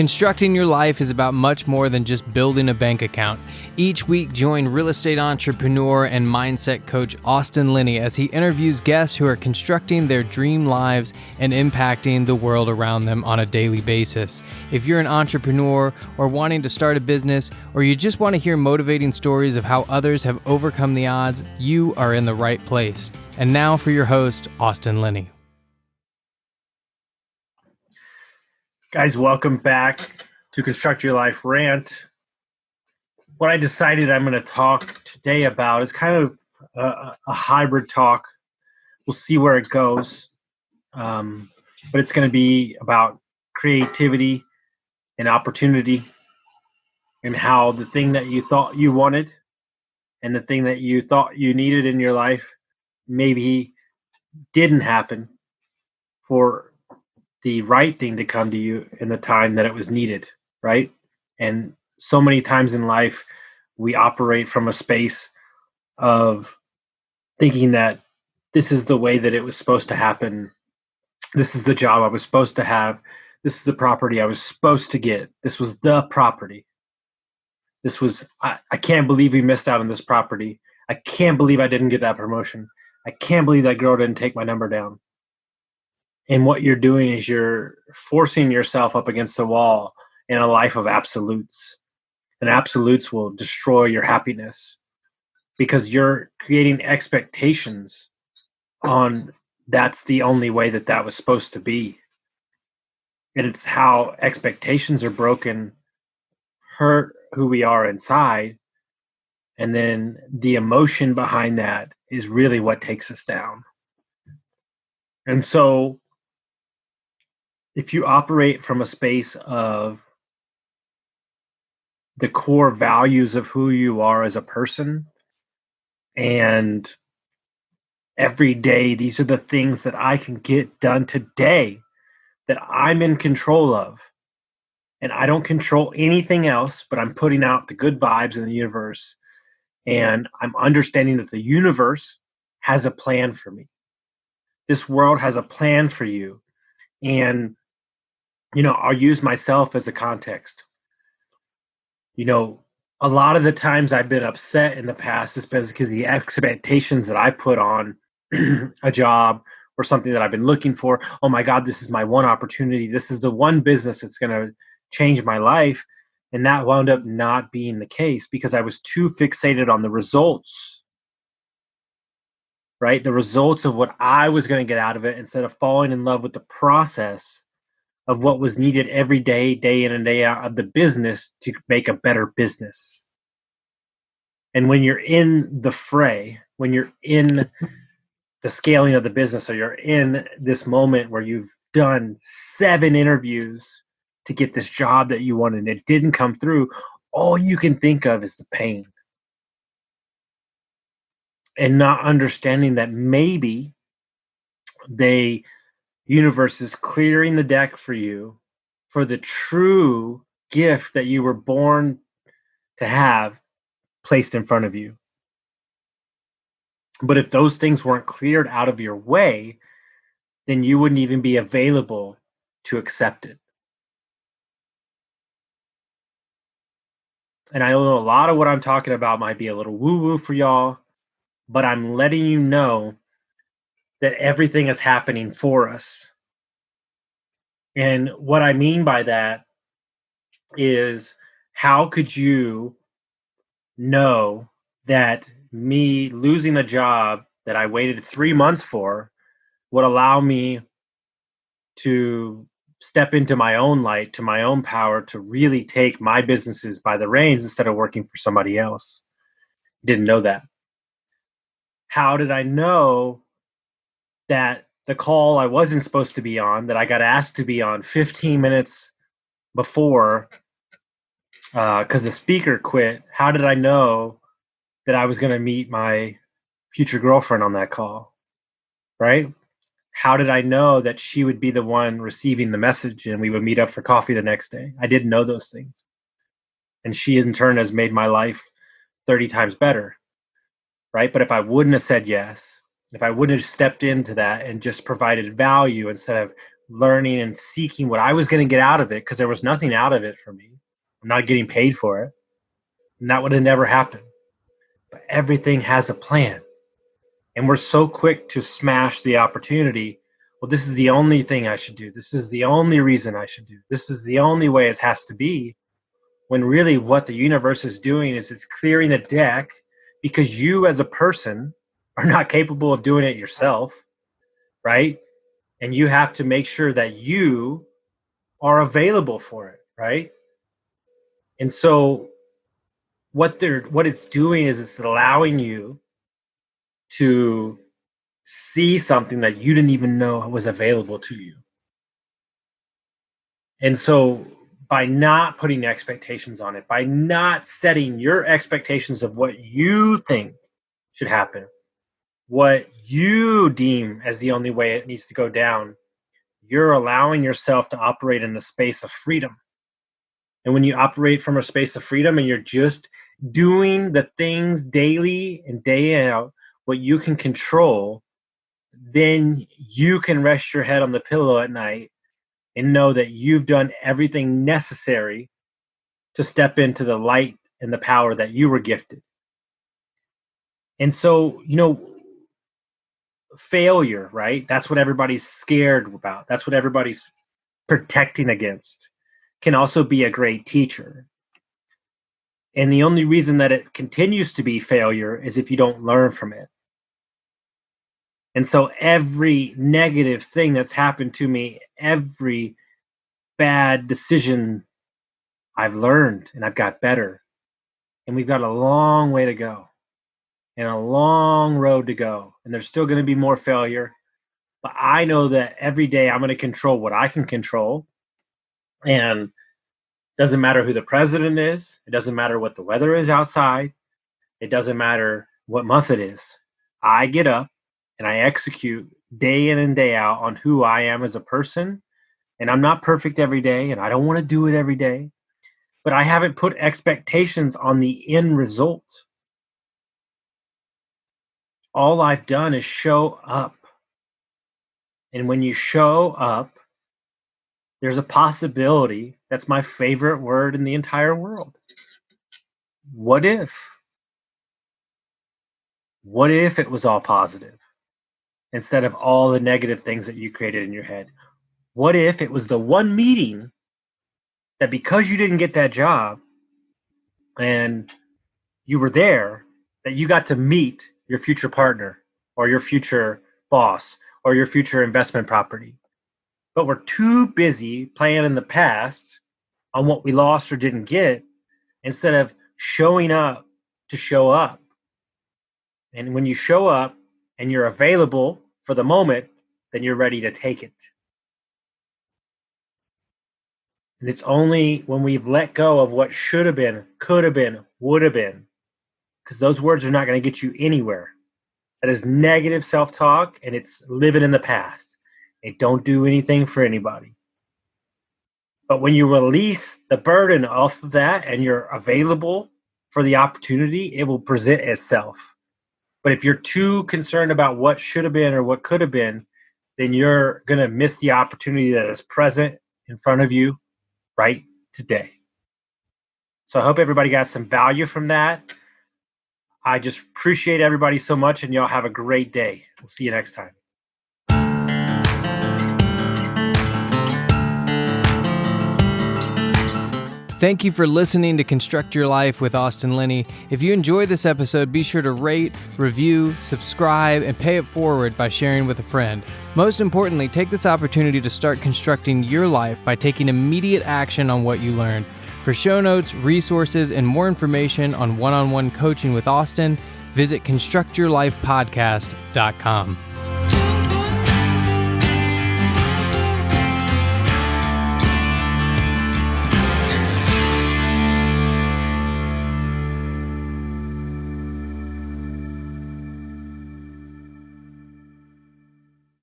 Constructing your life is about much more than just building a bank account. Each week, join real estate entrepreneur and mindset coach Austin Linney as he interviews guests who are constructing their dream lives and impacting the world around them on a daily basis. If you're an entrepreneur or wanting to start a business, or you just want to hear motivating stories of how others have overcome the odds, you are in the right place. And now for your host, Austin Linney. Guys, welcome back to Construct Your Life Rant. What I decided I'm going to talk today about is kind of a hybrid talk. We'll see where it goes. But it's going to be about creativity and opportunity, and how the thing that you thought you wanted and the thing that you thought you needed in your life maybe didn't happen for the right thing to come to you in the time that it was needed, right? And so many times in life, we operate from a space of thinking that this is the way that it was supposed to happen. This is the job I was supposed to have. This is the property I was supposed to get. This was the property. This was, I can't believe we missed out on this property. I can't believe I didn't get that promotion. I can't believe that girl didn't take my number down. And what you're doing is you're forcing yourself up against the wall in a life of absolutes. And absolutes will destroy your happiness because you're creating expectations on that's the only way that that was supposed to be. And it's how expectations are broken, hurt who we are inside. And then the emotion behind that is really what takes us down. And so if you operate from a space of the core values of who you are as a person, and every day, these are the things that I can get done today that I'm in control of, and I don't control anything else, but I'm putting out the good vibes in the universe, and I'm understanding that the universe has a plan for me. This world has a plan for you. And I'll use myself as a context. A lot of the times I've been upset in the past is because the expectations that I put on a job or something that I've been looking for. Oh my God, this is my one opportunity. This is the one business that's going to change my life. And that wound up not being the case because I was too fixated on the results, right? The results of what I was going to get out of it instead of falling in love with the process of what was needed every day, day in and day out of the business to make a better business. And when you're in the fray, when you're in the scaling of the business, or you're in this moment where you've done 7 interviews to get this job that you wanted and it didn't come through, all you can think of is the pain. And not understanding that maybe the universe is clearing the deck for you for the true gift that you were born to have placed in front of you. But if those things weren't cleared out of your way, then you wouldn't even be available to accept it. And I know a lot of what I'm talking about might be a little woo-woo for y'all, but I'm letting you know that everything is happening for us. And what I mean by that is, how could you know that me losing a job that I waited 3 months for would allow me to step into my own light, to my own power, to really take my businesses by the reins instead of working for somebody else? Didn't know that. How did I know that the call I wasn't supposed to be on, that I got asked to be on 15 minutes before, because the speaker quit, how did I know that I was going to meet my future girlfriend on that call, right? How did I know that she would be the one receiving the message and we would meet up for coffee the next day? I didn't know those things. And she, in turn, has made my life 30 times better, right? But if I wouldn't have said yes, if I wouldn't have stepped into that and just provided value instead of learning and seeking what I was going to get out of it, because there was nothing out of it for me. I'm not getting paid for it. And that would have never happened. But everything has a plan. And we're so quick to smash the opportunity. Well, this is the only thing I should do. This is the only reason I should do. This is the only way it has to be. When really what the universe is doing is it's clearing the deck, because you as a person are not capable of doing it yourself, right? And you have to make sure that you are available for it, right? And so what it's doing is it's allowing you to see something that you didn't even know was available to you. And so by not putting expectations on it, by not setting your expectations of what you think should happen, what you deem as the only way it needs to go down, you're allowing yourself to operate in the space of freedom. And when you operate from a space of freedom and you're just doing the things daily and day out, what you can control, then you can rest your head on the pillow at night and know that you've done everything necessary to step into the light and the power that you were gifted. And so, failure, right? That's what everybody's scared about. That's what everybody's protecting against. Can also be a great teacher. And the only reason that it continues to be failure is if you don't learn from it. And so every negative thing that's happened to me, every bad decision, I've learned and I've got better. And we've got a long way to go and a long road to go. And there's still going to be more failure. But I know that every day I'm going to control what I can control. And it doesn't matter who the president is. It doesn't matter what the weather is outside. It doesn't matter what month it is. I get up and I execute day in and day out on who I am as a person. And I'm not perfect every day, and I don't want to do it every day. But I haven't put expectations on the end result. All I've done is show up. And when you show up, there's a possibility. That's my favorite word in the entire world. What if? What if it was all positive instead of all the negative things that you created in your head? What if it was the one meeting that, because you didn't get that job and you were there, that you got to meet your future partner or your future boss or your future investment property? But we're too busy playing in the past on what we lost or didn't get, instead of showing up to show up. And when you show up and you're available for the moment, then you're ready to take it. And it's only when we've let go of what should have been, could have been, would have been, because those words are not going to get you anywhere. That is negative self-talk, and it's living in the past. It don't do anything for anybody. But when you release the burden off of that and you're available for the opportunity, it will present itself. But if you're too concerned about what should have been or what could have been, then you're going to miss the opportunity that is present in front of you right today. So I hope everybody got some value from that. I just appreciate everybody so much, and y'all have a great day. We'll see you next time. Thank you for listening to Construct Your Life with Austin Linney. If you enjoyed this episode, be sure to rate, review, subscribe, and pay it forward by sharing with a friend. Most importantly, take this opportunity to start constructing your life by taking immediate action on what you learned. For show notes, resources, and more information on one-on-one coaching with Austin, visit constructyourlifepodcast.com.